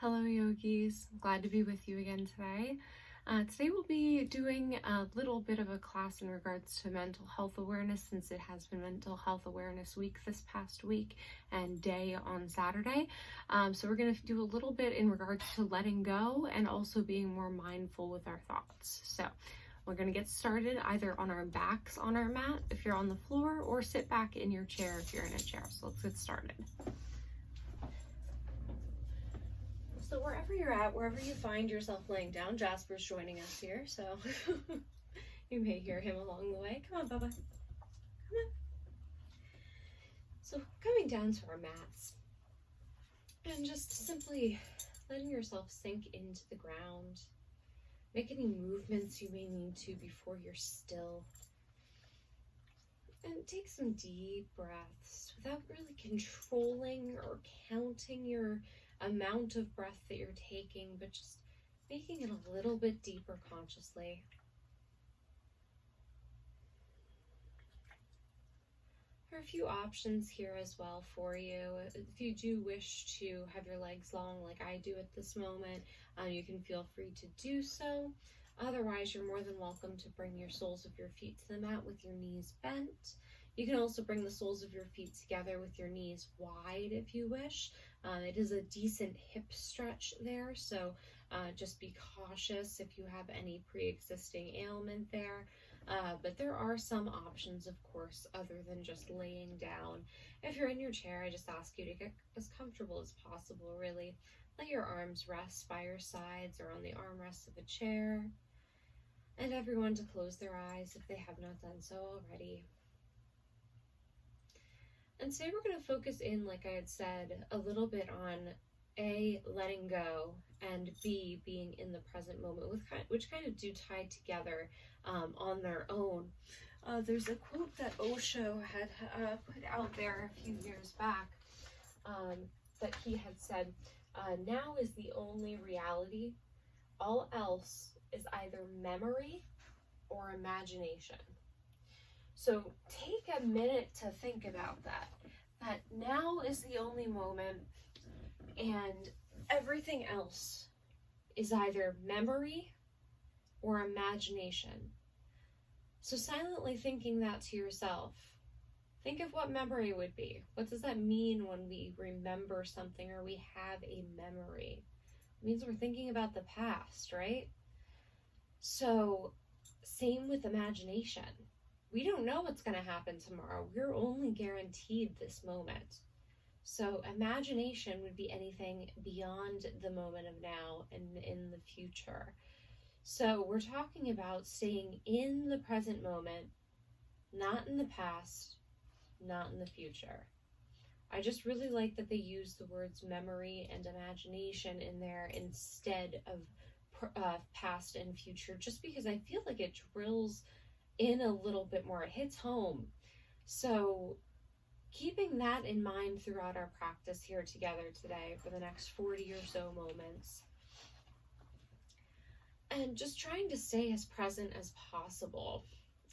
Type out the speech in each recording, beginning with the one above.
Hello yogis, glad to be with you again today. Today we'll be doing a little bit of a class in regards to mental health awareness, since it has been Mental Health Awareness Week this past week and day on Saturday. So we're going to do a little bit in regards to letting go and also being more mindful with our thoughts. So we're going to get started either on our backs on our mat if you're on the floor, or sit back in your chair if you're in a chair. So let's get started. So wherever you're at, wherever you find yourself laying down, Jasper's joining us here, so you may hear him along the way. Come on, Bubba. Come on. So coming down to our mats and just simply letting yourself sink into the ground. Make any movements you may need to before you're still. And take some deep breaths without really controlling or counting your amount of breath that you're taking, but just making it a little bit deeper consciously. There are a few options here as well for you. If you do wish to have your legs long like I do at this moment, you can feel free to do so. Otherwise, you're more than welcome to bring your soles of your feet to the mat with your knees bent. You can also bring the soles of your feet together with your knees wide if you wish. It is a decent hip stretch there, so just be cautious if you have any pre-existing ailment there. But there are some options, of course, other than just laying down. If you're in your chair, I just ask you to get as comfortable as possible, really. Let your arms rest by your sides or on the armrests of a chair. And everyone to close their eyes if they have not done so already. And today we're going to focus in, like I had said, a little bit on A, letting go, and B, being in the present moment, which kind of do tie together on their own. There's a quote that Osho had put out there a few years back that he had said, now is the only reality. All else is either memory or imagination. So take a minute to think about that now is the only moment, and everything else is either memory or imagination. So silently thinking that to yourself, think of what memory would be. What does that mean when we remember something or we have a memory? It means we're thinking about the past, right? So same with imagination. We don't know what's going to happen tomorrow. We're only guaranteed this moment. So imagination would be anything beyond the moment of now and in the future. So we're talking about staying in the present moment, not in the past, not in the future. I just really like that they use the words memory and imagination in there instead of past and future, just because I feel like it drills in a little bit more, it hits home. So keeping that in mind throughout our practice here together today for the next 40 or so moments, and just trying to stay as present as possible.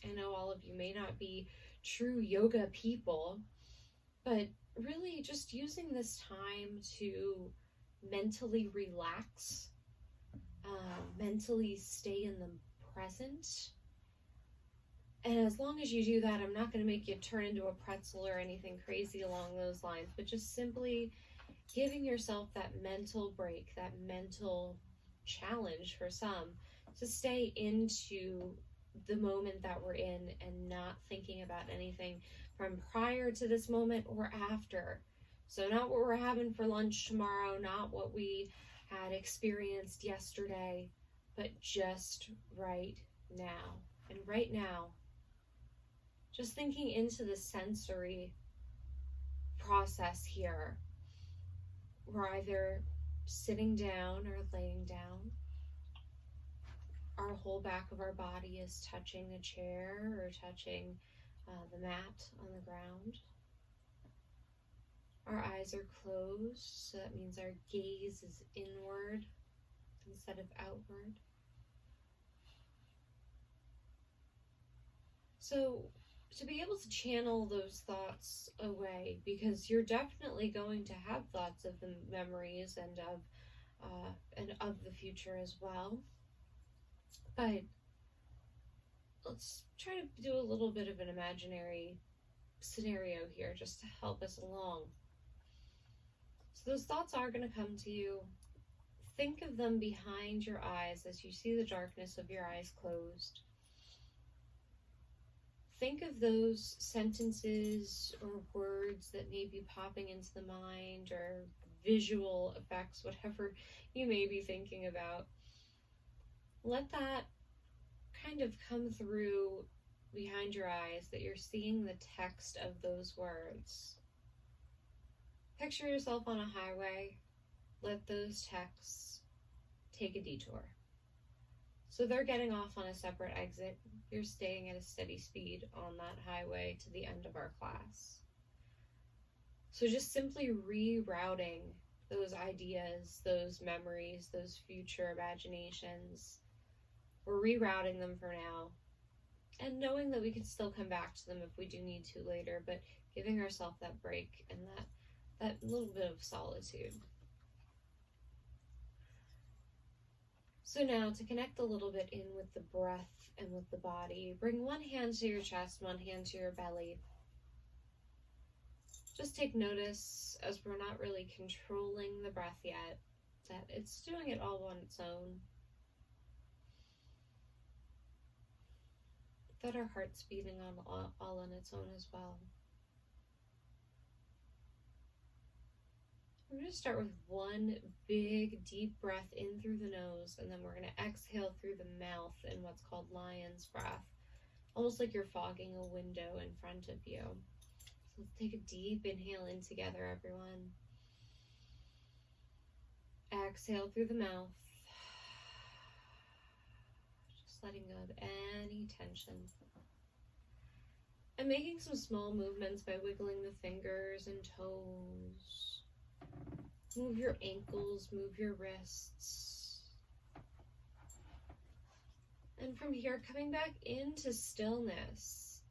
I know all of you may not be true yoga people, but really just using this time to mentally relax, mentally stay in the present. And as long as you do that, I'm not going to make you turn into a pretzel or anything crazy along those lines, but just simply giving yourself that mental break, that mental challenge for some, to stay into the moment that we're in and not thinking about anything from prior to this moment or after. So not what we're having for lunch tomorrow, not what we had experienced yesterday, but just right now. And right now, just thinking into the sensory process here. We're either sitting down or laying down. Our whole back of our body is touching the chair or touching the mat on the ground. Our eyes are closed, so that means our gaze is inward instead of outward. So to be able to channel those thoughts away, because you're definitely going to have thoughts of the memories and of and of the future as well. But let's try to do a little bit of an imaginary scenario here just to help us along. So those thoughts are going to come to you. Think of them behind your eyes as you see the darkness of your eyes closed. Think of those sentences or words that may be popping into the mind, or visual effects, whatever you may be thinking about. Let that kind of come through behind your eyes, that you're seeing the text of those words. Picture yourself on a highway. Let those texts take a detour. So they're getting off on a separate exit. You're staying at a steady speed on that highway to the end of our class. So just simply rerouting those ideas, those memories, those future imaginations. We're rerouting them for now. And knowing that we can still come back to them if we do need to later, but giving ourselves that break and that little bit of solitude. So now, to connect a little bit in with the breath and with the body, bring one hand to your chest, one hand to your belly. Just take notice, as we're not really controlling the breath yet, that it's doing it all on its own. That our heart's beating all on its own as well. We're going to start with one big deep breath in through the nose, and then we're going to exhale through the mouth in what's called lion's breath, almost like you're fogging a window in front of you. So let's take a deep inhale in together, everyone. Exhale through the mouth, just letting go of any tension. And making some small movements by wiggling the fingers and toes. Move your ankles, move your wrists. And from here, coming back into stillness.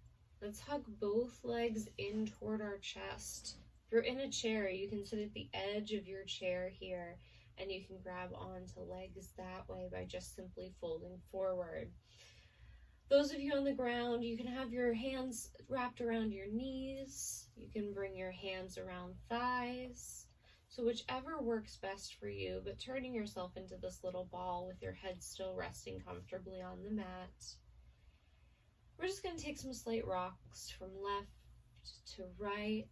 Let's hug both legs in toward our chest. If you're in a chair, you can sit at the edge of your chair here, and you can grab onto legs that way by just simply folding forward. Those of you on the ground, you can have your hands wrapped around your knees. You can bring your hands around thighs. So whichever works best for you, but turning yourself into this little ball with your head still resting comfortably on the mat. We're just going to take some slight rocks from left to right,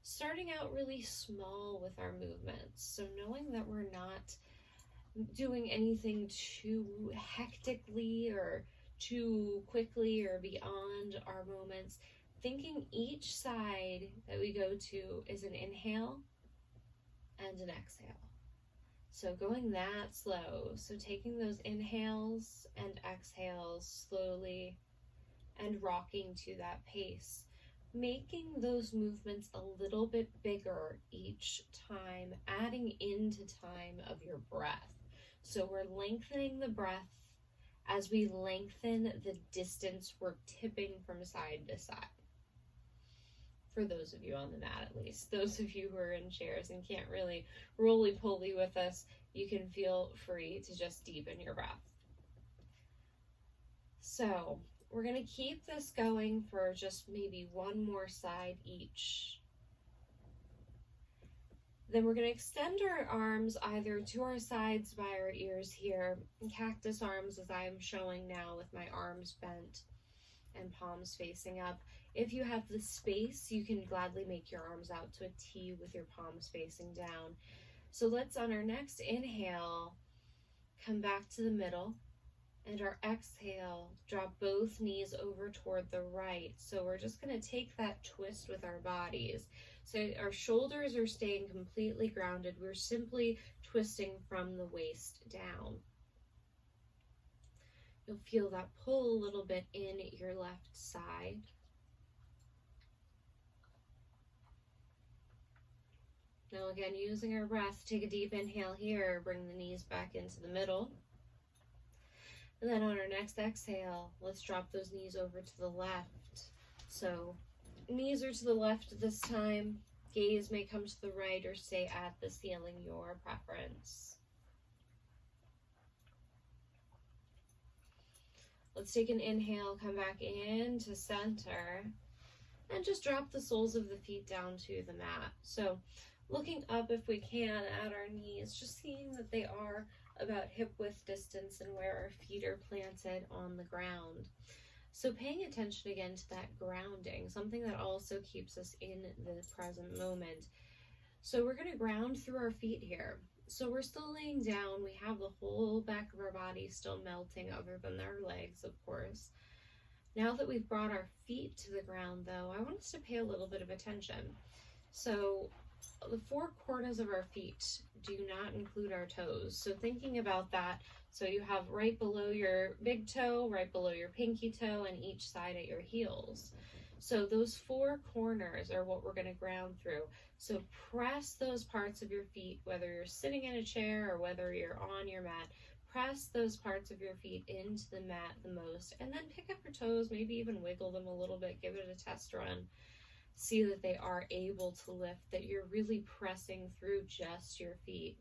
starting out really small with our movements. So knowing that we're not doing anything too hectically or too quickly or beyond our moments, thinking each side that we go to is an inhale and an exhale. So going that slow, so taking those inhales and exhales slowly and rocking to that pace, making those movements a little bit bigger each time, adding into time of your breath. So we're lengthening the breath as we lengthen the distance we're tipping from side to side. For those of you on the mat, at least. Those of you who are in chairs and can't really roly-poly with us, you can feel free to just deepen your breath. So we're going to keep this going for just maybe one more side each. Then we're going to extend our arms either to our sides by our ears here, cactus arms as I am showing now with my arms bent and palms facing up. If you have the space, you can gladly make your arms out to a T with your palms facing down. So let's, on our next inhale, come back to the middle, and our exhale, drop both knees over toward the right. So we're just going to take that twist with our bodies. So our shoulders are staying completely grounded. We're simply twisting from the waist down. You'll feel that pull a little bit in your left side. Now again, using our breath, take a deep inhale here, bring the knees back into the middle. And then on our next exhale, let's drop those knees over to the left. So knees are to the left this time. Gaze may come to the right or stay at the ceiling, your preference. Let's take an inhale, come back into center, and just drop the soles of the feet down to the mat. So looking up if we can at our knees, just seeing that they are about hip width distance and where our feet are planted on the ground. So paying attention again to that grounding, something that also keeps us in the present moment. So we're going to ground through our feet here. So we're still laying down. We have the whole back of our body still melting, other than our legs, of course. Now that we've brought our feet to the ground, though, I want us to pay a little bit of attention. So the four corners of our feet do not include our toes. So thinking about that, so you have right below your big toe, right below your pinky toe, and each side at your heels. So those four corners are what we're going to ground through. So press those parts of your feet, whether you're sitting in a chair or whether you're on your mat, press those parts of your feet into the mat the most, and then pick up your toes, maybe even wiggle them a little bit, give it a test run. See that they are able to lift, that you're really pressing through just your feet.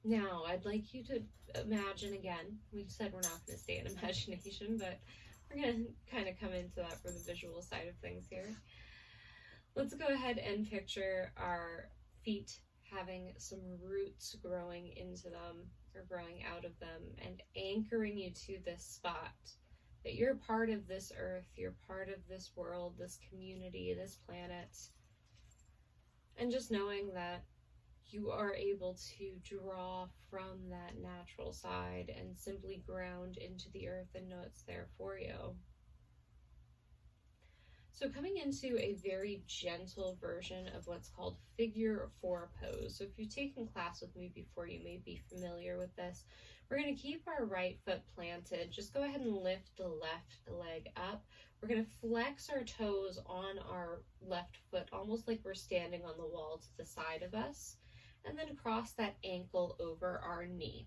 Now, I'd like you to imagine again, we said we're not going to stay in imagination, but we're going to kind of come into that for the visual side of things here. Let's go ahead and picture our feet having some roots growing into them or growing out of them and anchoring you to this spot. That you're part of this earth, you're part of this world, this community, this planet. And just knowing that you are able to draw from that natural side and simply ground into the earth and know it's there for you. So coming into a very gentle version of what's called figure four pose. So if you've taken class with me before, you may be familiar with this. We're going to keep our right foot planted. Just go ahead and lift the left leg up. We're going to flex our toes on our left foot, almost like we're standing on the wall to the side of us, and then cross that ankle over our knee.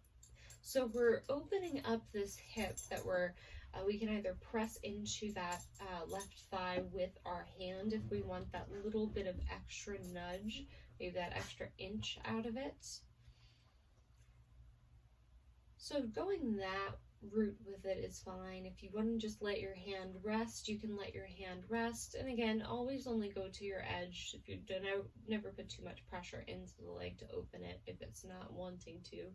So we're opening up this hip that we can either press into that left thigh with our hand if we want that little bit of extra nudge, maybe that extra inch out of it. So going that route with it is fine. If you want to just let your hand rest, you can let your hand rest. And again, always only go to your edge. If you don't, never put too much pressure into the leg to open it if it's not wanting to.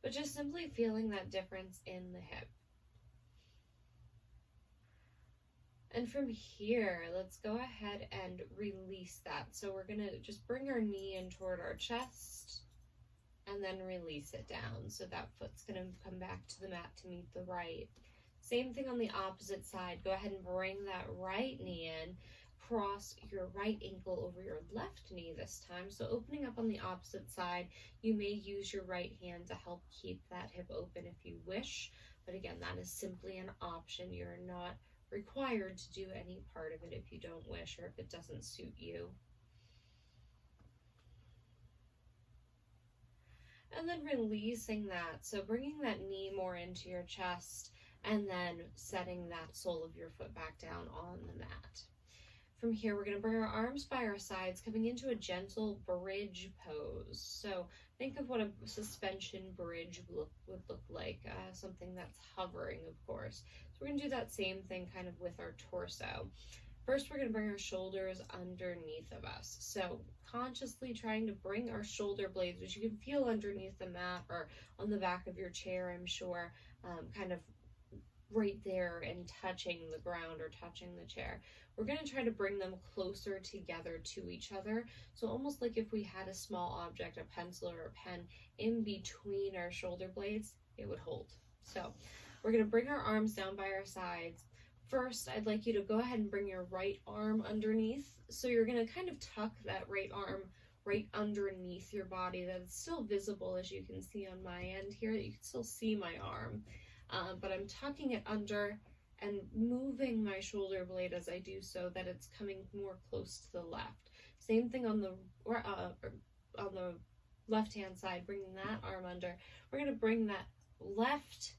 But just simply feeling that difference in the hip. And from here, let's go ahead and release that. So we're going to just bring our knee in toward our chest and then release it down. So that foot's going to come back to the mat to meet the right. Same thing on the opposite side. Go ahead and bring that right knee in. Cross your right ankle over your left knee this time. So opening up on the opposite side, you may use your right hand to help keep that hip open if you wish. But again, that is simply an option. You're not required to do any part of it if you don't wish or if it doesn't suit you. And then releasing that. So bringing that knee more into your chest and then setting that sole of your foot back down on the mat. From here, we're going to bring our arms by our sides, coming into a gentle bridge pose. So think of what a suspension bridge would look like, something that's hovering, of course. So we're going to do that same thing kind of with our torso. First, we're going to bring our shoulders underneath of us. So consciously trying to bring our shoulder blades, which you can feel underneath the mat or on the back of your chair, I'm sure, kind of right there and touching the ground or touching the chair. We're going to try to bring them closer together to each other. So almost like if we had a small object, a pencil or a pen, in between our shoulder blades, it would hold. So we're going to bring our arms down by our sides. First, I'd like you to go ahead and bring your right arm underneath. So you're going to kind of tuck that right arm right underneath your body. That's still visible, as you can see on my end here. You can still see my arm. But I'm tucking it under and moving my shoulder blade as I do so that it's coming more close to the left. Same thing on the left-hand side, bringing that arm under. We're going to bring that left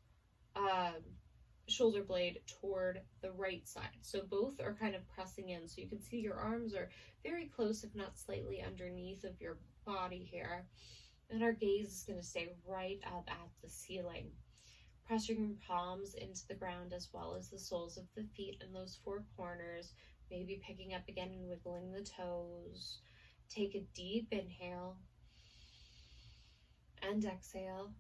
shoulder blade toward the right side. So both are kind of pressing in. So you can see your arms are very close, if not slightly underneath of your body here. And our gaze is going to stay right up at the ceiling. Pressing your palms into the ground as well as the soles of the feet in those four corners. Maybe picking up again and wiggling the toes. Take a deep inhale and exhale.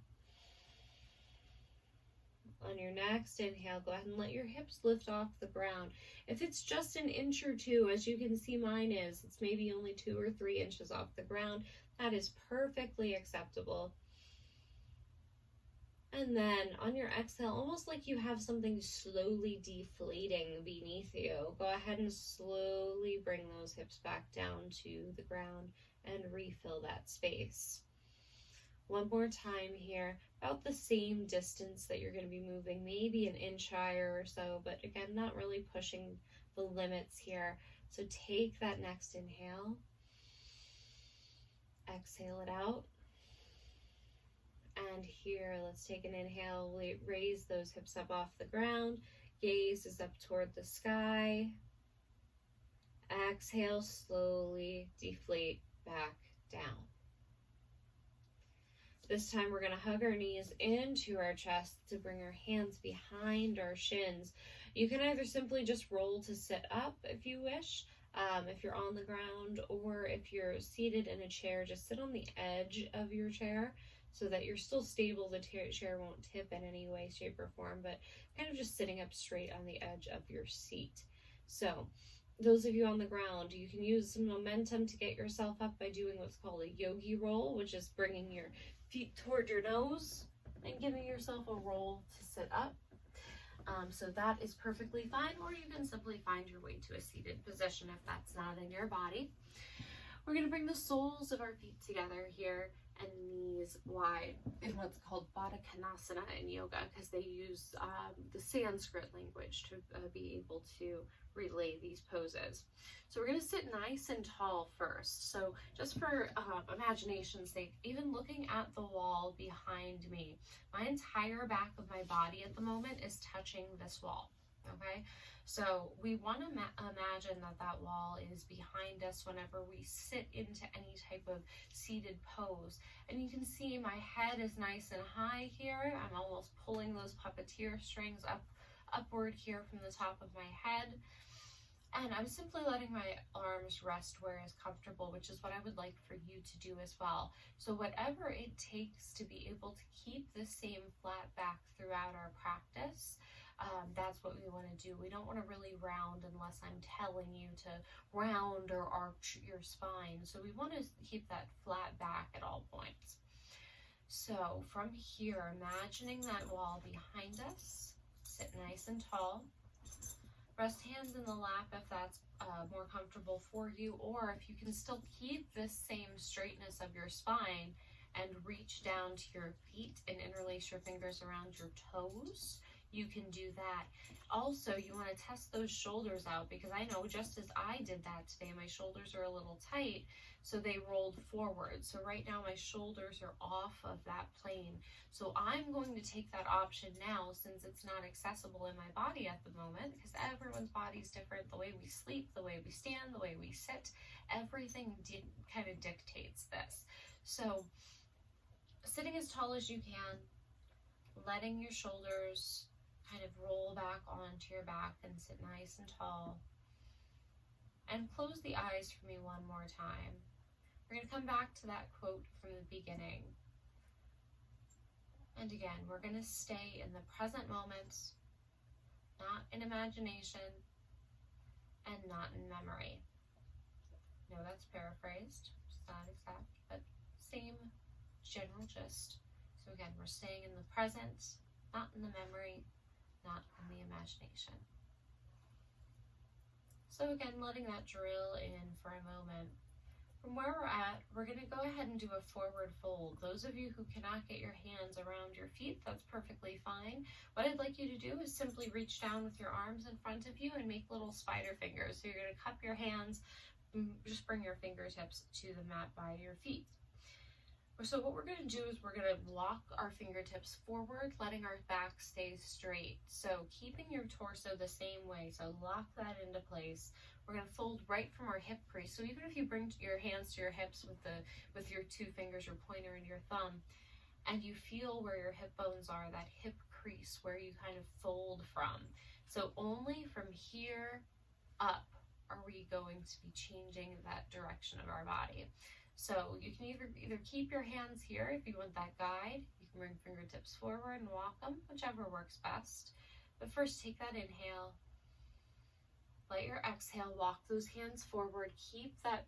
On your next inhale, go ahead and let your hips lift off the ground. If it's just an inch or two, as you can see mine is, it's maybe only 2 or 3 inches off the ground. That is perfectly acceptable. And then on your exhale, almost like you have something slowly deflating beneath you, go ahead and slowly bring those hips back down to the ground and refill that space. One more time here, about the same distance that you're going to be moving, maybe an inch higher or so, but again, not really pushing the limits here. So take that next inhale, exhale it out. And here, let's take an inhale, raise those hips up off the ground, gaze is up toward the sky. Exhale, slowly deflate back down. This time we're going to hug our knees into our chest to bring our hands behind our shins. You can either simply just roll to sit up if you wish, if you're on the ground, or if you're seated in a chair, just sit on the edge of your chair so that you're still stable. The chair won't tip in any way, shape, or form, but kind of just sitting up straight on the edge of your seat. So those of you on the ground, you can use some momentum to get yourself up by doing what's called a yogi roll, which is bringing your feet toward your nose and giving yourself a roll to sit up. So that is perfectly fine, or you can simply find your way to a seated position if that's not in your body. We're going to bring the soles of our feet together here and knees wide in what's called Baddha Konasana in yoga, because they use the Sanskrit language to be able to relay these poses. So we're going to sit nice and tall first. So just for imagination's sake, even looking at the wall behind me, my entire back of my body at the moment is touching this wall. Okay, so we want to imagine that that wall is behind us whenever we sit into any type of seated pose. And you can see my head is nice and high here. I'm almost pulling those puppeteer strings upward here from the top of my head. And I'm simply letting my arms rest where is comfortable, which is what I would like for you to do as well. So whatever it takes to be able to keep the same flat back throughout our practice, that's what we want to do. We don't want to really round unless I'm telling you to round or arch your spine. So we want to keep that flat back at all points. So from here, imagining that wall behind us, sit nice and tall. Rest hands in the lap if that's more comfortable for you, or if you can still keep this same straightness of your spine and reach down to your feet and interlace your fingers around your toes, you can do that. Also, you want to test those shoulders out, because I know just as I did that today, my shoulders are a little tight, so they rolled forward. So right now my shoulders are off of that plane. So I'm going to take that option now, since it's not accessible in my body at the moment, because everyone's body is different. The way we sleep, the way we stand, the way we sit, everything kind of dictates this. So sitting as tall as you can, letting your shoulders kind of roll back onto your back and sit nice and tall. And close the eyes for me one more time. We're going to come back to that quote from the beginning. And again, we're going to stay in the present moment, not in imagination and not in memory. No, that's paraphrased. It's not exact, but same general gist. So again, we're staying in the present, not in the memory, not in the imagination. So again, letting that drill in for a moment. From where we're at, we're going to go ahead and do a forward fold. Those of you who cannot get your hands around your feet, that's perfectly fine. What I'd like you to do is simply reach down with your arms in front of you and make little spider fingers. So you're going to cup your hands, just bring your fingertips to the mat by your feet. So what we're going to do is we're going to lock our fingertips forward, letting our back stay straight. So keeping your torso the same way. So lock that into place. We're going to fold right from our hip crease. So even if you bring your hands to your hips with your two fingers, your pointer and your thumb, and you feel where your hip bones are, that hip crease where you kind of fold from. So only from here up are we going to be changing that direction of our body. So you can either keep your hands here if you want that guide. You can bring fingertips forward and walk them, whichever works best. But first, take that inhale. Let your exhale walk those hands forward. Keep that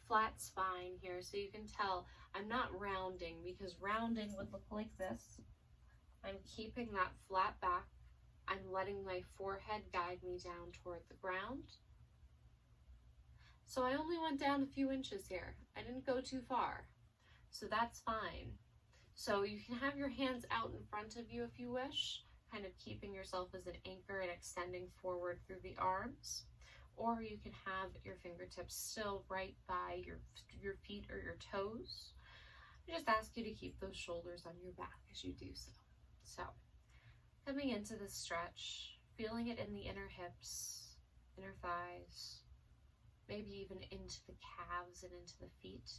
flat spine here so you can tell I'm not rounding, because rounding would look like this. I'm keeping that flat back. I'm letting my forehead guide me down toward the ground. So I only went down a few inches here. I didn't go too far. So that's fine. So you can have your hands out in front of you if you wish, kind of keeping yourself as an anchor and extending forward through the arms. Or you can have your fingertips still right by your feet or your toes. I just ask you to keep those shoulders on your back as you do so. So, coming into this stretch, feeling it in the inner hips, inner thighs, maybe even into the calves and into the feet.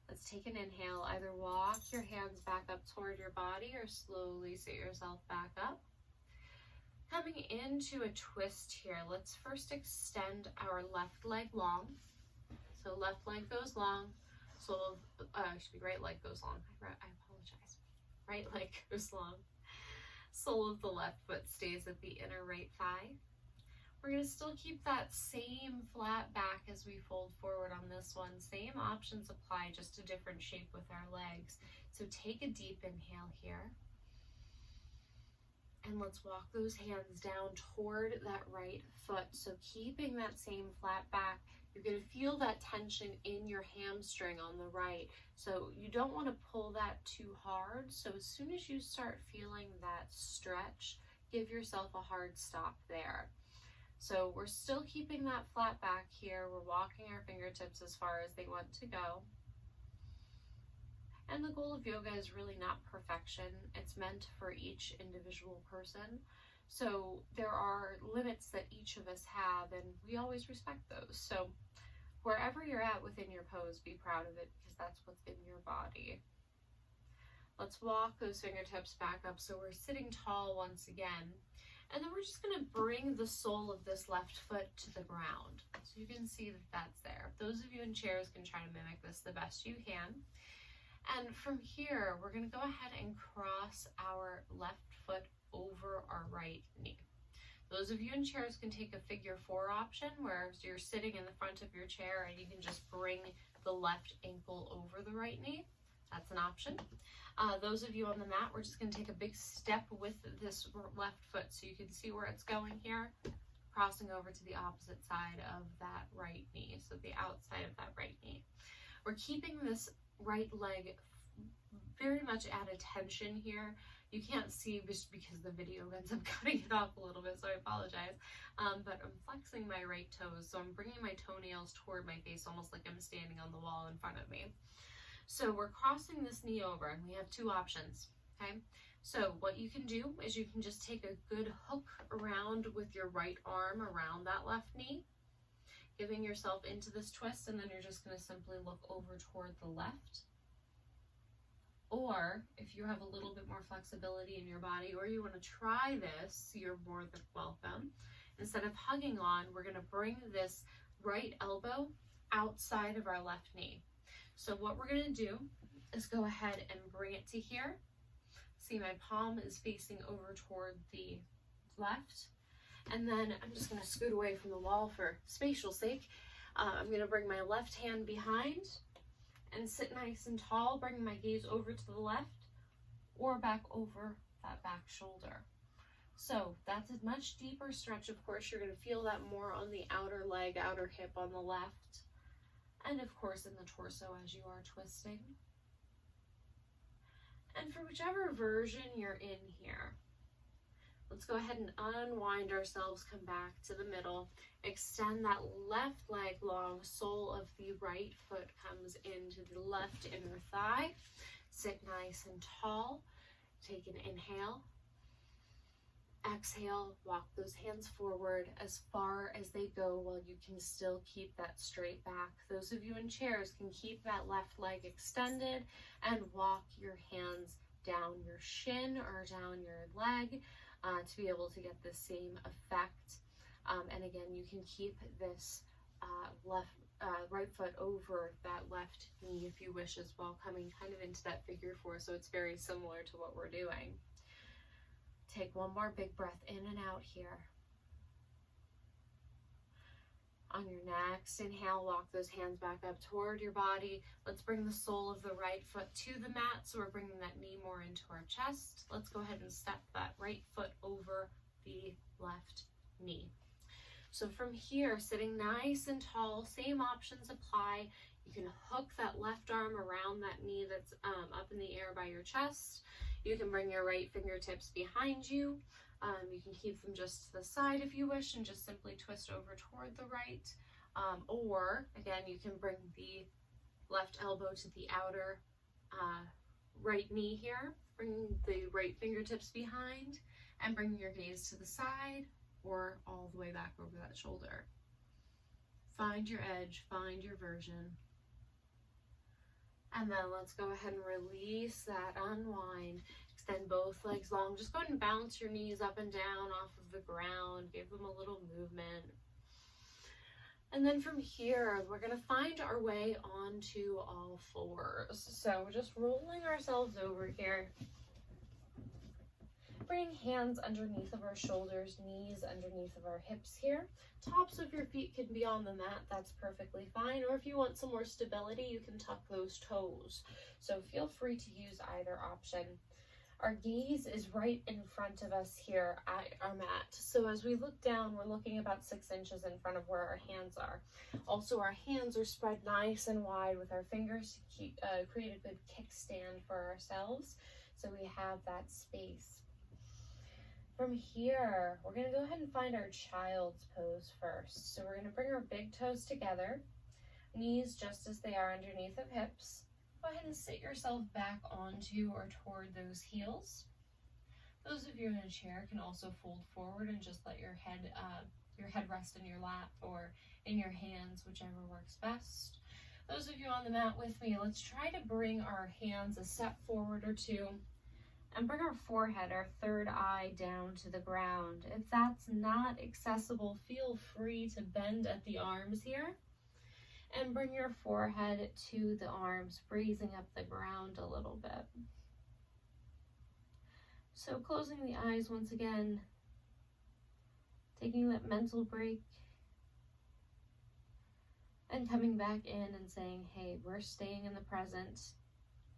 Let's take an inhale. Either walk your hands back up toward your body or slowly sit yourself back up. Coming into a twist here, let's first extend our left leg long. So left leg goes long, right leg goes long. I apologize. Right leg goes long. Sole of the left foot stays at the inner right thigh. We're going to still keep that same flat back as we fold forward on this one. Same options apply, just a different shape with our legs. So take a deep inhale here. And let's walk those hands down toward that right foot. So keeping that same flat back, you're going to feel that tension in your hamstring on the right. So you don't want to pull that too hard. So as soon as you start feeling that stretch, give yourself a hard stop there. So we're still keeping that flat back here. We're walking our fingertips as far as they want to go. And the goal of yoga is really not perfection. It's meant for each individual person. So there are limits that each of us have, and we always respect those. So wherever you're at within your pose, be proud of it, because that's what's in your body. Let's walk those fingertips back up so we're sitting tall once again. And then we're just going to bring the sole of this left foot to the ground. So you can see that that's there. Those of you in chairs can try to mimic this the best you can. And from here, we're going to go ahead and cross our left foot over our right knee. Those of you in chairs can take a figure 4 option, where you're sitting in the front of your chair and you can just bring the left ankle over the right knee. That's an option. Those of you on the mat, we're just going to take a big step with this left foot so you can see where it's going here, crossing over to the opposite side of that right knee, so the outside of that right knee. We're keeping this right leg very much at attention here. You can't see just because the video ends up cutting it off a little bit, so I apologize. But I'm flexing my right toes, so I'm bringing my toenails toward my face, almost like I'm standing on the wall in front of me. So we're crossing this knee over, and we have 2 options, okay? So what you can do is you can just take a good hook around with your right arm around that left knee, giving yourself into this twist, and then you're just going to simply look over toward the left. Or if you have a little bit more flexibility in your body, or you want to try this, you're more than welcome. Instead of hugging on, we're going to bring this right elbow outside of our left knee. So what we're going to do is go ahead and bring it to here. See, my palm is facing over toward the left. And then I'm just going to scoot away from the wall for spatial sake. I'm going to bring my left hand behind and sit nice and tall, bringing my gaze over to the left or back over that back shoulder. So that's a much deeper stretch. Of course, you're going to feel that more on the outer leg, outer hip on the left. And of course in the torso as you are twisting. And for whichever version you're in here, let's go ahead and unwind ourselves, come back to the middle, extend that left leg long, sole of the right foot comes into the left inner thigh. Sit nice and tall, take an inhale. Exhale, walk those hands forward as far as they go while you can still keep that straight back. Those of you in chairs can keep that left leg extended and walk your hands down your shin or down your leg to be able to get the same effect. And again, you can keep this right foot over that left knee if you wish as well, coming kind of into that figure four, so it's very similar to what we're doing. Take one more big breath in and out here. On your next inhale, walk those hands back up toward your body. Let's bring the sole of the right foot to the mat, so we're bringing that knee more into our chest. Let's go ahead and step that right foot over the left knee. So from here, sitting nice and tall, same options apply. You can hook that left arm around that knee that's up in the air by your chest. You can bring your right fingertips behind you. You can keep them just to the side if you wish and just simply twist over toward the right. Or again, you can bring the left elbow to the outer right knee here. Bring the right fingertips behind and bring your gaze to the side or all the way back over that shoulder. Find your edge, find your version. And then let's go ahead and release that, unwind. Extend both legs long. Just go ahead and bounce your knees up and down off of the ground. Give them a little movement. And then from here, we're going to find our way onto all fours. So we're just rolling ourselves over here. Bring hands underneath of our shoulders, knees underneath of our hips here. Tops of your feet can be on the mat, that's perfectly fine. Or if you want some more stability, you can tuck those toes. So feel free to use either option. Our gaze is right in front of us here at our mat. So as we look down, we're looking about 6 inches in front of where our hands are. Also, our hands are spread nice and wide with our fingers to create a good kickstand for ourselves. So we have that space. From here, we're going to go ahead and find our child's pose first. So we're going to bring our big toes together, knees just as they are underneath of hips. Go ahead and sit yourself back onto or toward those heels. Those of you in a chair can also fold forward and just let your head rest in your lap or in your hands, whichever works best. Those of you on the mat with me, let's try to bring our hands a step forward or two and bring our forehead, our third eye, down to the ground. If that's not accessible, feel free to bend at the arms here and bring your forehead to the arms, breathing up the ground a little bit. So closing the eyes once again, taking that mental break and coming back in and saying, hey, we're staying in the present.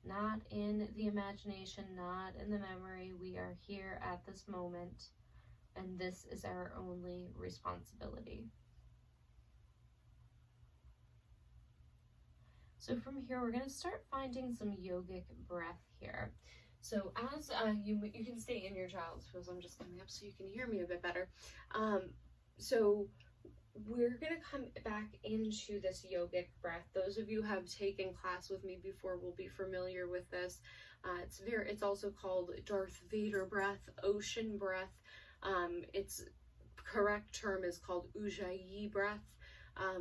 Not in the imagination, not in the memory. We are here at this moment, and this is our only responsibility. So from here, we're going to start finding some yogic breath here. So as you can stay in your child's pose. I'm just coming up so you can hear me a bit better. So we're going to come back into this yogic breath. Those of you who have taken class with me before will be familiar with this. It's also called Darth Vader breath, ocean breath. Its correct term is called Ujjayi breath,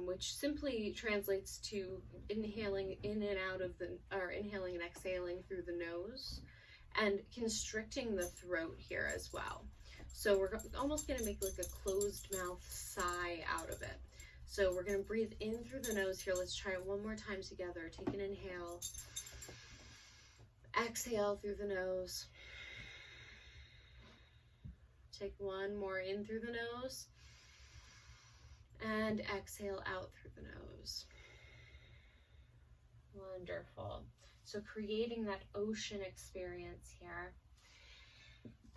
which simply translates to inhaling in and out of inhaling and exhaling through the nose and constricting the throat here as well. So we're almost going to make like a closed mouth sigh out of it. So we're going to breathe in through the nose here. Let's try it one more time together. Take an inhale. Exhale through the nose. Take one more in through the nose. And exhale out through the nose. Wonderful. So creating that ocean experience here.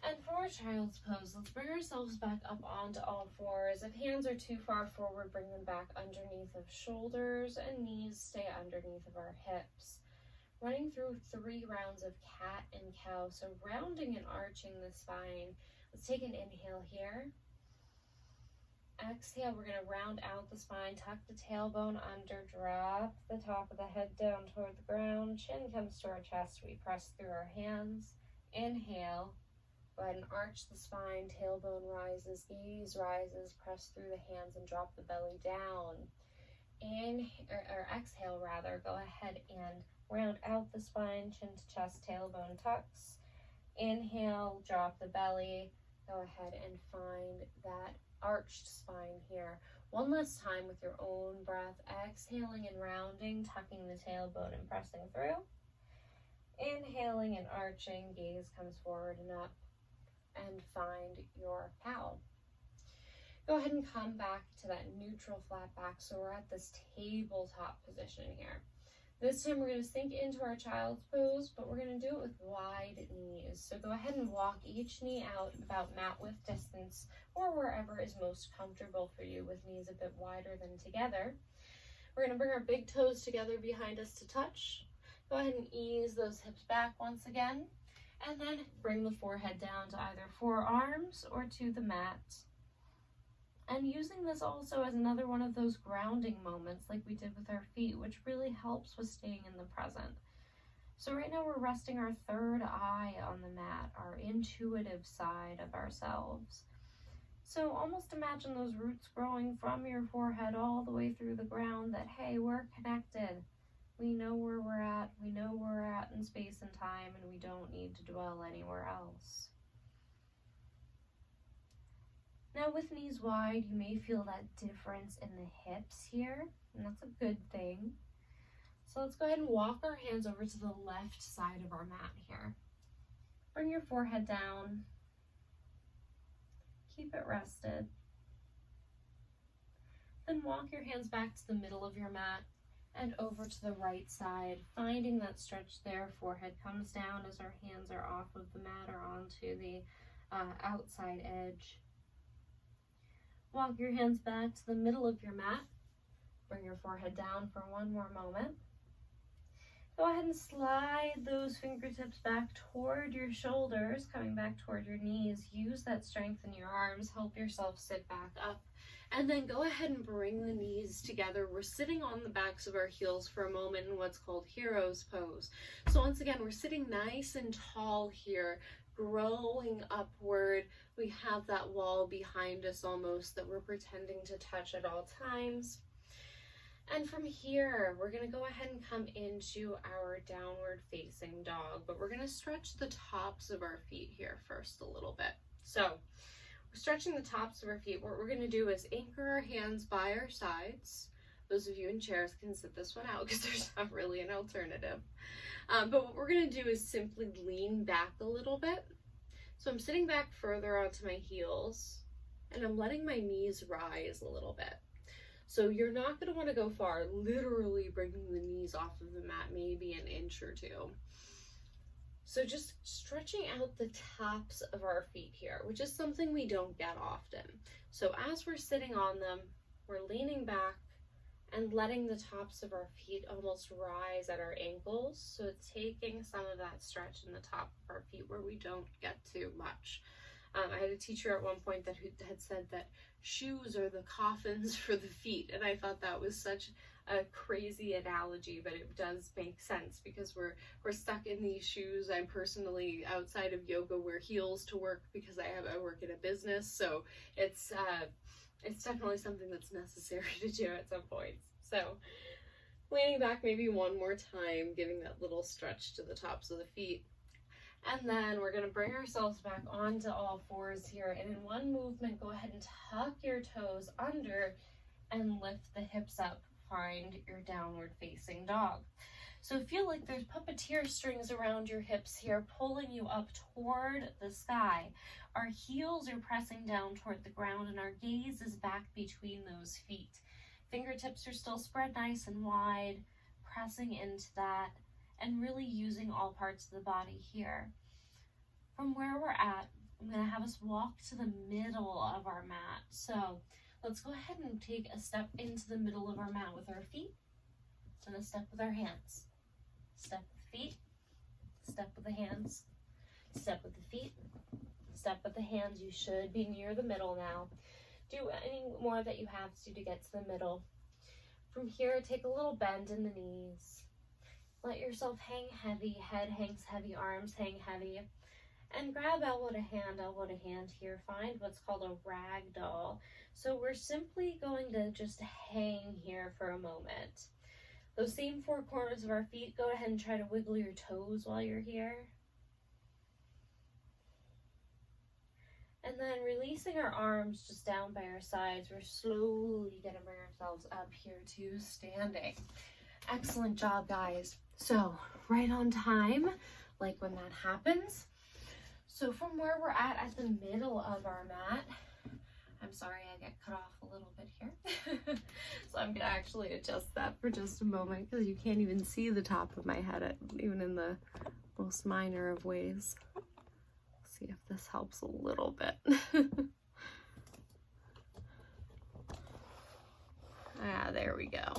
And for our child's pose, let's bring ourselves back up onto all fours. If hands are too far forward, bring them back underneath of shoulders, and knees stay underneath of our hips. Running through 3 rounds of cat and cow, so rounding and arching the spine. Let's take an inhale here. Exhale, we're going to round out the spine, tuck the tailbone under, drop the top of the head down toward the ground, chin comes to our chest, we press through our hands. Inhale. Go ahead and arch the spine, tailbone rises, gaze rises, press through the hands and drop the belly down. or exhale rather, go ahead and round out the spine, chin to chest, tailbone tucks. Inhale, drop the belly. Go ahead and find that arched spine here. One last time with your own breath, exhaling and rounding, tucking the tailbone and pressing through. Inhaling and arching, gaze comes forward and up, and find your cow. Go ahead and come back to that neutral flat back. So we're at this tabletop position here. This time we're going to sink into our child's pose, but we're going to do it with wide knees. So go ahead and walk each knee out about mat width distance or wherever is most comfortable for you, with knees a bit wider than together. We're going to bring our big toes together behind us to touch. Go ahead and ease those hips back once again, and then bring the forehead down to either forearms or to the mat. And using this also as another one of those grounding moments like we did with our feet, which really helps with staying in the present. So right now we're resting our third eye on the mat, our intuitive side of ourselves. So almost imagine those roots growing from your forehead all the way through the ground, that, hey, we're connected. We know where we're at. We know where we're at in space and time, and we don't need to dwell anywhere else. Now with knees wide, you may feel that difference in the hips here, and that's a good thing. So let's go ahead and walk our hands over to the left side of our mat here. Bring your forehead down. Keep it rested. Then walk your hands back to the middle of your mat and over to the right side, finding that stretch there. Forehead comes down as our hands are off of the mat or onto the outside edge. Walk your hands back to the middle of your mat. Bring your forehead down for one more moment. Go ahead and slide those fingertips back toward your shoulders, coming back toward your knees. Use that strength in your arms. Help yourself sit back up. And then go ahead and bring the knees together. We're sitting on the backs of our heels for a moment in what's called hero's pose. So once again, we're sitting nice and tall here, growing upward. We have that wall behind us almost that we're pretending to touch at all times. And from here, we're going to go ahead and come into our downward facing dog, but we're going to stretch the tops of our feet here first a little bit. So we're stretching the tops of our feet. What we're going to do is anchor our hands by our sides. Those of you in chairs can sit this one out because there's not really an alternative. But what we're going to do is simply lean back a little bit. So I'm sitting back further onto my heels, and I'm letting my knees rise a little bit. So you're not going to want to go far, literally bringing the knees off of the mat, maybe an inch or two. So just stretching out the tops of our feet here, which is something we don't get often. So as we're sitting on them, we're leaning back and letting the tops of our feet almost rise at our ankles. So it's taking some of that stretch in the top of our feet where we don't get too much. I had a teacher at one point that had said that shoes are the coffins for the feet, and I thought that was such a crazy analogy, but it does make sense because we're stuck in these shoes. I'm personally, outside of yoga, wear heels to work because I work in a business, so it's definitely something that's necessary to do at some points. So leaning back maybe one more time, giving that little stretch to the tops of the feet. And then we're going to bring ourselves back onto all fours here. And in one movement, go ahead and tuck your toes under and lift the hips up. Find your downward facing dog. So feel like there's puppeteer strings around your hips here, pulling you up toward the sky. Our heels are pressing down toward the ground, and our gaze is back between those feet. Fingertips are still spread nice and wide, pressing into that, and really using all parts of the body here. From where we're at, I'm going to have us walk to the middle of our mat. So let's go ahead and take a step into the middle of our mat with our feet, and a step with our hands. Step with the feet, step with the hands, step with the feet, step with the hands. You should be near the middle now. Do any more that you have to get to the middle. From here, take a little bend in the knees. Let yourself hang heavy, head hangs heavy, arms hang heavy. And grab elbow to hand here. Find what's called a ragdoll. So we're simply going to just hang here for a moment. Those same four corners of our feet, go ahead and try to wiggle your toes while you're here. And then releasing our arms just down by our sides, we're slowly going to bring ourselves up here to standing. Excellent job, guys. So right on time, like when that happens. So from where we're at the middle of our mat, I'm sorry I get cut off a little bit here. So I'm gonna actually adjust that for just a moment because you can't even see the top of my head, even in the most minor of ways. See if this helps a little bit. There we go.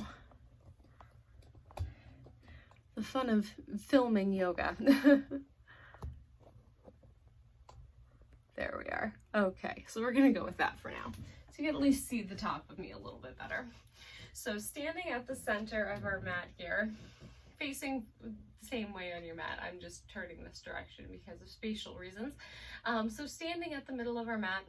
The fun of filming yoga. There we are. Okay, so we're gonna go with that for now. So you can at least see the top of me a little bit better. So standing at the center of our mat here, facing the same way on your mat, I'm just turning this direction because of spatial reasons. So standing at the middle of our mat,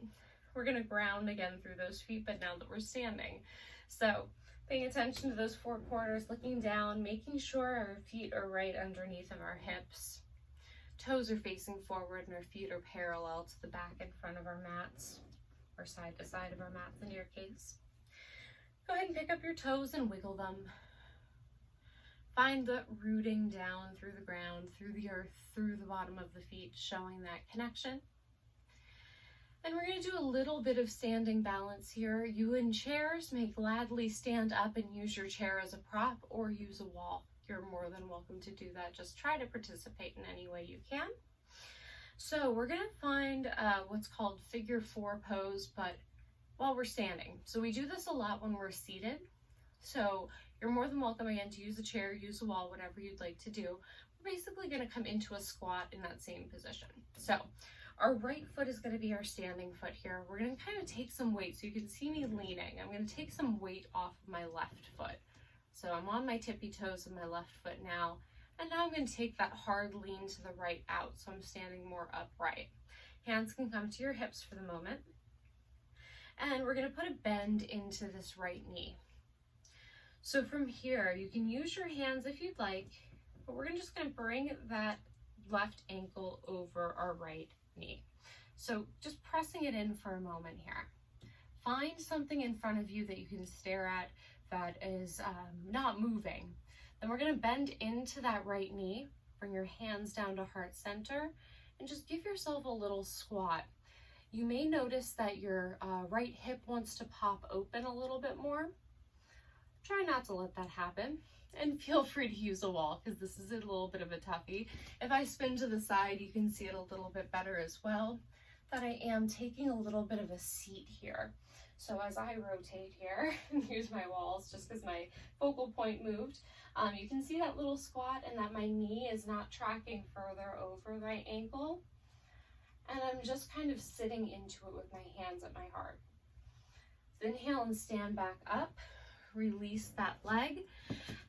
we're gonna ground again through those feet, but now that we're standing. So paying attention to those four corners, looking down, making sure our feet are right underneath of our hips. Toes are facing forward and our feet are parallel to the back and front of our mats, or side to side of our mats in your case. Go ahead and pick up your toes and wiggle them. Find the rooting down through the ground, through the earth, through the bottom of the feet, showing that connection. And we're going to do a little bit of standing balance here. You in chairs may gladly stand up and use your chair as a prop or use a wall. You're more than welcome to do that. Just try to participate in any way you can. So we're going to find what's called figure four pose, but while we're standing. So we do this a lot when we're seated. So you're more than welcome again to use a chair, use a wall, whatever you'd like to do. We're basically going to come into a squat in that same position. So our right foot is going to be our standing foot here. We're going to kind of take some weight. So you can see me leaning. I'm going to take some weight off of my left foot. So I'm on my tippy toes of my left foot now, and now I'm going to take that hard lean to the right out, so I'm standing more upright. Hands can come to your hips for the moment, and we're going to put a bend into this right knee. So from here, you can use your hands if you'd like, but we're just going to bring that left ankle over our right knee. So just pressing it in for a moment here. Find something in front of you that you can stare at that is not moving. Then we're going to bend into that right knee, bring your hands down to heart center, and just give yourself a little squat. You may notice that your right hip wants to pop open a little bit more. Try not to let that happen, and feel free to use a wall because this is a little bit of a toughie. If I spin to the side, you can see it a little bit better as well, that I am taking a little bit of a seat here. So as I rotate here and use my walls, just because my focal point moved, you can see that little squat and that my knee is not tracking further over my ankle. And I'm just kind of sitting into it with my hands at my heart. So inhale and stand back up, release that leg,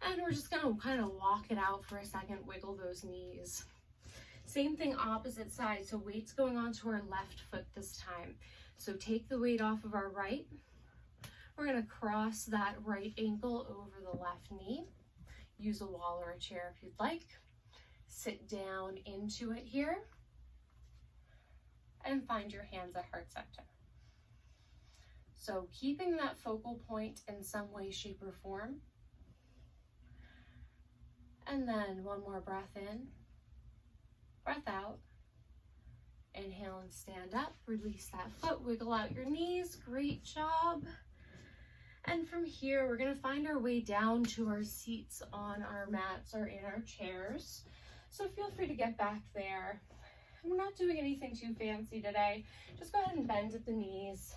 and we're just gonna kind of walk it out for a second, wiggle those knees. Same thing opposite side, so weight's going onto our left foot this time. So take the weight off of our right. We're going to cross that right ankle over the left knee. Use a wall or a chair if you'd like. Sit down into it here. And find your hands at heart center. So keeping that focal point in some way, shape, or form. And then one more breath in. Breath out. Inhale and stand up, release that foot, wiggle out your knees, great job. And from here, we're gonna find our way down to our seats on our mats or in our chairs. So feel free to get back there. We're not doing anything too fancy today. Just go ahead and bend at the knees,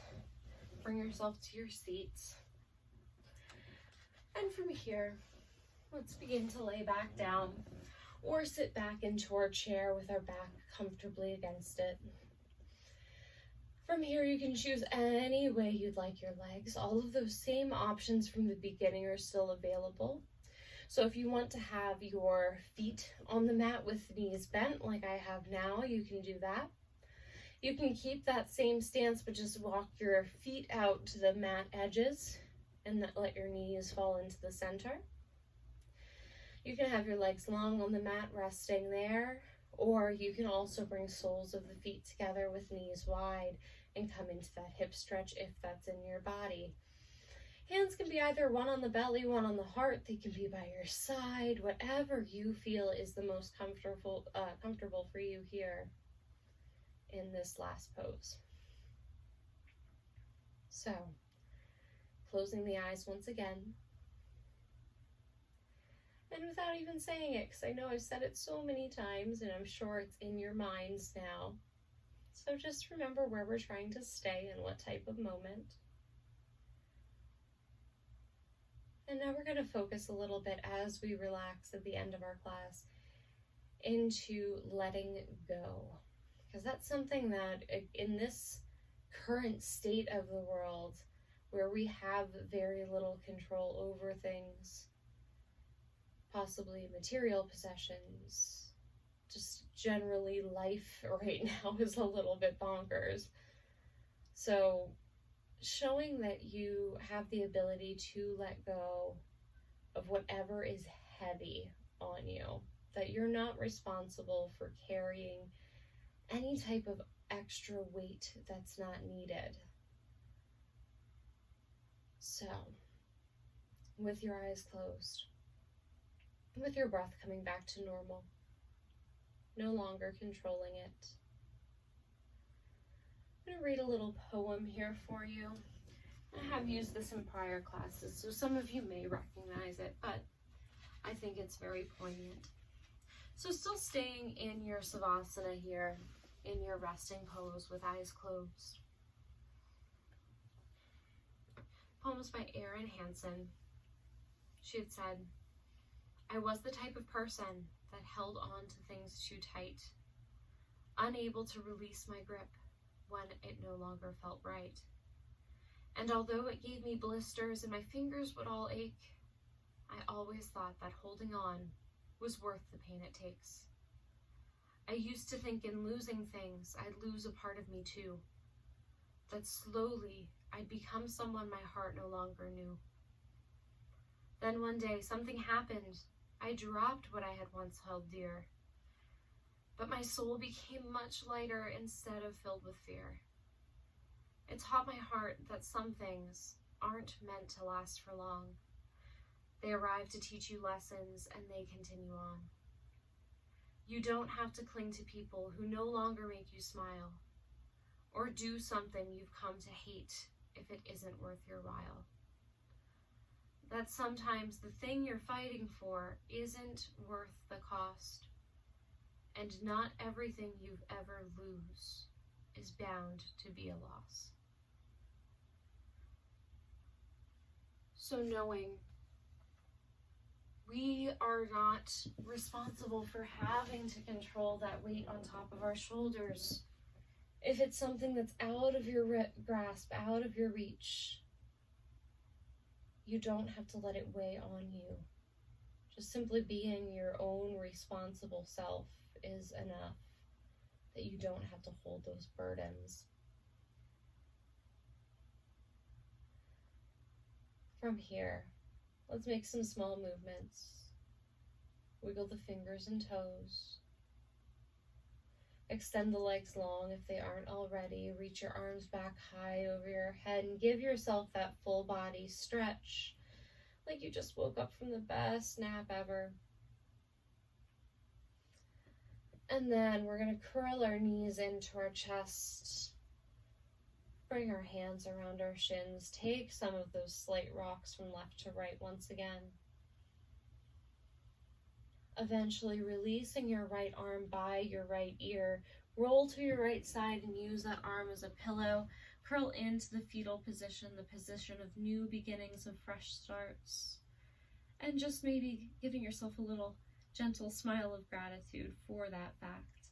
bring yourself to your seats. And from here, let's begin to lay back down or sit back into our chair with our back comfortably against it. From here, you can choose any way you'd like your legs. All of those same options from the beginning are still available. So if you want to have your feet on the mat with knees bent like I have now, you can do that. You can keep that same stance, but just walk your feet out to the mat edges and let your knees fall into the center. You can have your legs long on the mat resting there, or you can also bring soles of the feet together with knees wide and come into that hip stretch if that's in your body. Hands can be either one on the belly, one on the heart. They can be by your side, whatever you feel is the most comfortable for you here in this last pose. So, closing the eyes once again. And without even saying it, because I know I've said it so many times and I'm sure it's in your minds now. So just remember where we're trying to stay and what type of moment. And now we're going to focus a little bit as we relax at the end of our class into letting go. Because that's something that in this current state of the world where we have very little control over things, possibly material possessions, just generally life right now is a little bit bonkers. So showing that you have the ability to let go of whatever is heavy on you, that you're not responsible for carrying any type of extra weight that's not needed. So, with your eyes closed, with your breath coming back to normal, no longer controlling it, I'm going to read a little poem here for you. I have used this in prior classes, so some of you may recognize it, but I think it's very poignant. So still staying in your Savasana here, in your resting pose with eyes closed. Poem was by Erin Hansen. She had said, "I was the type of person that held on to things too tight, unable to release my grip when it no longer felt right. And although it gave me blisters and my fingers would all ache, I always thought that holding on was worth the pain it takes. I used to think in losing things, I'd lose a part of me too, that slowly I'd become someone my heart no longer knew. Then one day something happened. I dropped what I had once held dear, but my soul became much lighter instead of filled with fear. It taught my heart that some things aren't meant to last for long. They arrive to teach you lessons and they continue on. You don't have to cling to people who no longer make you smile, or do something you've come to hate if it isn't worth your while. That sometimes the thing you're fighting for isn't worth the cost, and not everything you've ever lose is bound to be a loss." So knowing we are not responsible for having to control that weight on top of our shoulders. If it's something that's out of your grasp, out of your reach, you don't have to let it weigh on you. Just simply being your own responsible self is enough, that you don't have to hold those burdens. From here, let's make some small movements. Wiggle the fingers and toes. Extend the legs long if they aren't already. Reach your arms back high over your head and give yourself that full body stretch, like you just woke up from the best nap ever. And then we're going to curl our knees into our chest. Bring our hands around our shins. Take some of those slight rocks from left to right once again. Eventually releasing your right arm by your right ear. Roll to your right side and use that arm as a pillow. Curl into the fetal position, the position of new beginnings, of fresh starts. And just maybe giving yourself a little gentle smile of gratitude for that fact.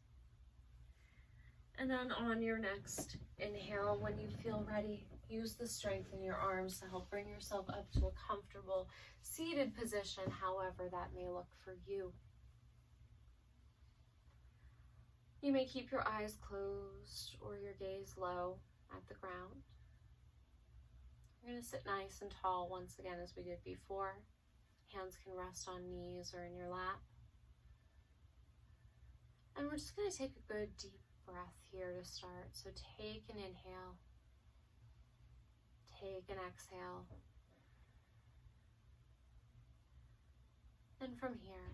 And then on your next inhale, when you feel ready, use the strength in your arms to help bring yourself up to a comfortable seated position, however that may look for you. You may keep your eyes closed or your gaze low at the ground. You're going to sit nice and tall once again as we did before. Hands can rest on knees or in your lap. And we're just going to take a good deep breath here to start. So take an inhale. Take an exhale. And from here,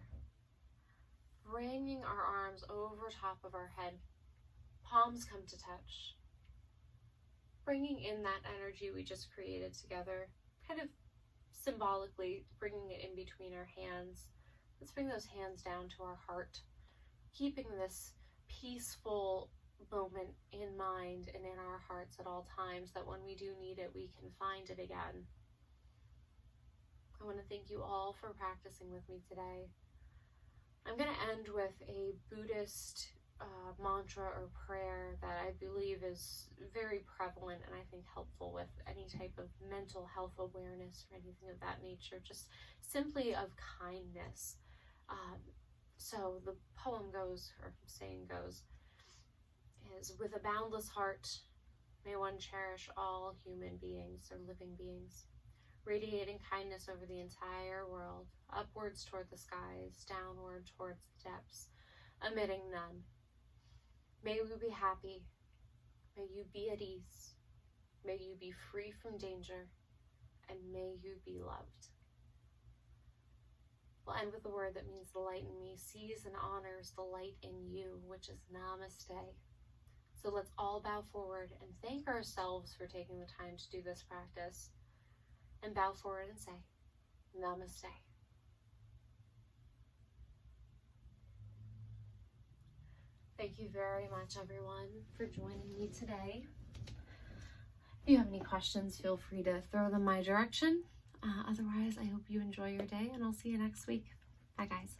bringing our arms over top of our head, palms come to touch. Bringing in that energy we just created together, kind of symbolically bringing it in between our hands. Let's bring those hands down to our heart, keeping this peaceful moment in mind and in our hearts at all times, that when we do need it, we can find it again. I want to thank you all for practicing with me today. I'm going to end with a Buddhist mantra or prayer that I believe is very prevalent and I think helpful with any type of mental health awareness or anything of that nature, just simply of kindness. So the poem goes, or saying goes, is, with a boundless heart, may one cherish all human beings or living beings, radiating kindness over the entire world, upwards toward the skies, downward towards the depths, omitting none. May we be happy. May you be at ease. May you be free from danger. And may you be loved. We'll end with a word that means the light in me sees and honors the light in you, which is namaste. So let's all bow forward and thank ourselves for taking the time to do this practice. And bow forward and say, namaste. Thank you very much, everyone, for joining me today. If you have any questions, feel free to throw them my direction. Otherwise, I hope you enjoy your day, and I'll see you next week. Bye, guys.